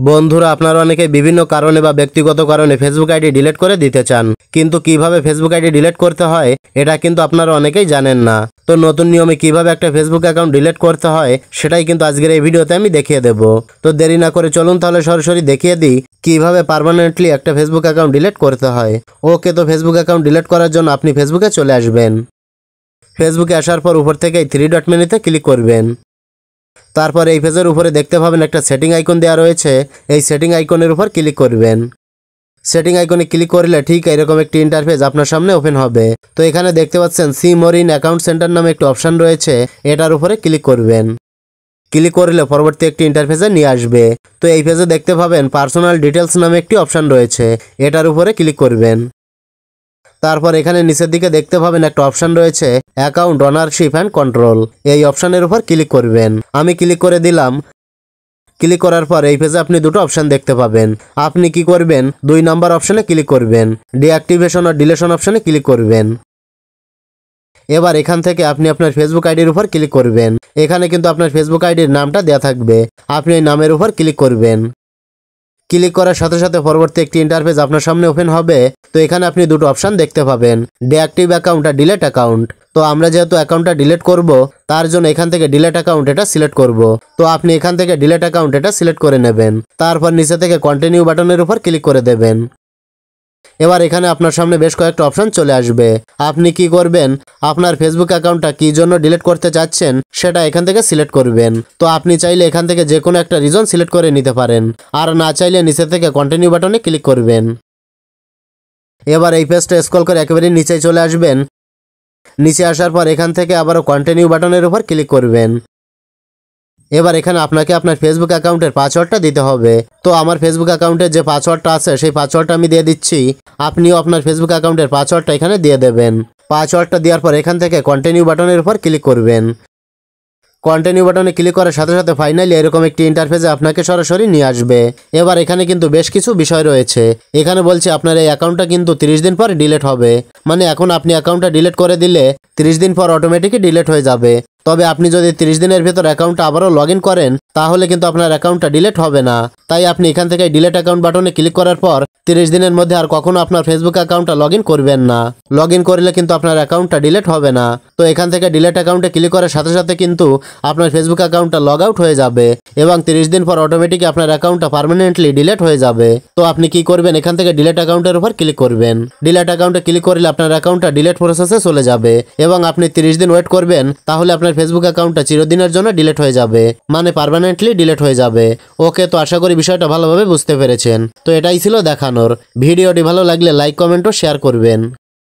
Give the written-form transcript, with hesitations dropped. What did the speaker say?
বন্ধুরা, আপনারা অনেকে বিভিন্ন কারণে বা ব্যক্তিগত কারণে ফেসবুক আইডি ডিলিট করে দিতে চান, কিন্তু কিভাবে ফেসবুক আইডি ডিলিট করতে হয় এটা কিন্তু আপনারা অনেকেই জানেন না। তো নতুন নিয়মে কিভাবে একটা ফেসবুক অ্যাকাউন্ট ডিলিট করতে হয় সেটাই কিন্তু আজকের এই ভিডিওতে আমি দেখিয়ে দেব। তো দেরি না করে চলুন তাহলে সরাসরি দেখিয়ে দিই কিভাবে পার্মানেন্টলি একটা ফেসবুক অ্যাকাউন্ট ডিলিট করতে হয়। ওকে, তো ফেসবুক অ্যাকাউন্ট ডিলিট করার জন্য আপনি ফেসবুকে চলে আসবেন। ফেসবুকে আসার পর উপর থেকে এই 3 ডট মেনুতে ক্লিক করবেন। তারপর এই পেজের উপরে দেখতে পাবেন একটা সেটিং আইকন দেওয়া রয়েছে, এই সেটিং আইকনের উপর ক্লিক করবেন। সেটিং আইকনে ক্লিক করলে ঠিক এরকম একটি ইন্টারফেস আপনার সামনে ওপেন হবে। তো এখানে দেখতে পাচ্ছেন see more in account centre নামে একটি অপশন রয়েছে, এটার উপরে ক্লিক করবেন। ক্লিক করলে পরবর্তী একটি ইন্টারফেসে নিয়ে আসবে। তো এই পেজে দেখতে পাবেন পার্সোনাল ডিটেলস নামে একটি অপশন রয়েছে, এটার উপরে ক্লিক করবেন। তারপর এখানে নিচের দিকে দেখতে পাবেন একটা অপশন রয়েছে অ্যাকাউন্ট ওনারশিপ অ্যান্ড কন্ট্রোল, এই অপশনের উপর ক্লিক করবেন। আমি ক্লিক করে দিলাম। ক্লিক করার পর এই পেজে আপনি দুটো অপশন দেখতে পাবেন। আপনি কি করবেন, 2 নাম্বার অপশনে ক্লিক করবেন, ডিঅ্যাক্টিভেশন ও ডিলেশন অপশনে ক্লিক করবেন। এবার এখান থেকে আপনি আপনার ফেসবুক আইডির উপর ক্লিক করবেন। এখানে কিন্তু আপনার ফেসবুক আইডির নামটা দেওয়া থাকবে, আপনি এই নামের উপর ক্লিক করবেন। ক্লিক করার সাথে সাথে পরবর্তী একটি ইন্টারফেস আপনার সামনে ওপেন হবে। তো এখানে আপনি দুটো অপশন দেখতে পাবেন, ডিঅ্যাক্টিভ অ্যাকাউন্ট আর ডিলেট অ্যাকাউন্ট। তো আমরা যেহেতু অ্যাকাউন্টটা ডিলিট করব তার জন্য এখান থেকে ডিলেট অ্যাকাউন্ট এটা সিলেক্ট করব। তো আপনি এখান থেকে ডিলেট অ্যাকাউন্ট এটা সিলেক্ট করে নেবেন। তারপর নিচে থেকে কন্টিনিউ বাটনের উপর ক্লিক করে দেবেন। এবার এখানে আপনার সামনে বেশ কয়েকটা অপশন চলে আসবে। আপনি কি করবেন, আপনার ফেসবুক অ্যাকাউন্টটা কি জন্য ডিলিট করতে চাচ্ছেন সেটা এখান থেকে সিলেক্ট করবেন। তো আপনি চাইলে এখান থেকে যে কোনো একটা রিজন সিলেক্ট করে নিতে পারেন, আর না চাইলে নিচে থেকে কন্টিনিউ বাটনে ক্লিক করবেন। এবার এই পেজটা স্ক্রল করে একেবারে নিচে চলে আসবেন। নিচে আসার পর এখান থেকে আবারও কন্টিনিউ বাটনের উপর ক্লিক করবেন। এবার এখানে আপনাকে আপনার ফেসবুক অ্যাকাউন্টের পাসওয়ার্ডটা দিতে হবে। তো আমার ফেসবুক অ্যাকাউন্টের যে পাসওয়ার্ডটা আছে সেই পাসওয়ার্ডটা আমি দিয়ে দিচ্ছি। আপনিও আপনার ফেসবুক অ্যাকাউন্টের পাসওয়ার্ডটা এখানে দিয়ে দেবেন। পাসওয়ার্ডটা দেওয়ার পর এখান থেকে কন্টিনিউ বাটনের উপর ক্লিক করবেন। কন্টিনিউ বাটনে ক্লিক করার সাথে সাথে ফাইনালি এরকম একটি ইন্টারফেসে আপনাকে সরাসরি নিয়ে আসবে। এবার এখানে কিন্তু বেশ কিছু বিষয় রয়েছে। এখানে বলছে আপনার এই অ্যাকাউন্টটা কিন্তু 30 দিন পর ডিলিট হবে, মানে এখন আপনি অ্যাকাউন্টটা ডিলিট করে দিলে 30 দিন পর অটোমেটিকই ডিলিট হয়ে যাবে। তবে আপনি যদি 30 দিনের ভেতর অ্যাকাউন্টটা আবারও লগ ইন করেন তাহলে কিন্তু আপনার অ্যাকাউন্টটা ডিলিট হবে না। তাই আপনি এখান থেকে ডিলিট অ্যাকাউন্ট বাটনে ক্লিক করার পর 30 দিনের মধ্যে আর কখনো আপনার ফেসবুক অ্যাকাউন্টটা লগ ইন করবেন না। লগ ইন করলে কিন্তু আপনার অ্যাকাউন্টটা ডিলিট হবে না। তো এখান থেকে ডিলিট অ্যাকাউন্টে ক্লিক করার সাথে সাথে কিন্তু আপনার ফেসবুক অ্যাকাউন্টটা লগ আউট হয়ে যাবে এবং 30 দিন পর অটোমেটিক আপনার অ্যাকাউন্টটা পার্মানেন্টলি ডিলিট হয়ে যাবে। তো আপনি কি করবেন, এখান থেকে ডিলিট অ্যাকাউন্টের উপর ক্লিক করবেন। ডিলিট অ্যাকাউন্টে ক্লিক করলে আপনার অ্যাকাউন্টটা ডিলিট প্রসেসে চলে যাবে এবং আপনি 30 দিন ওয়েট করবেন, তাহলে আপনার ফেসবুক অ্যাকাউন্টটা চিরদিনের জন্য ডিলিট হয়ে যাবে, মানে পার্মানেন্টলি ডিলিট হয়ে যাবে। ওকে, তো আশা করি বিষয়টা ভালোভাবে বুঝতে পেরেছেন। তো এটাই ছিল দেখানোর। ভিডিওটি ভালো লাগলে লাইক, কমেন্ট ও শেয়ার করবেন।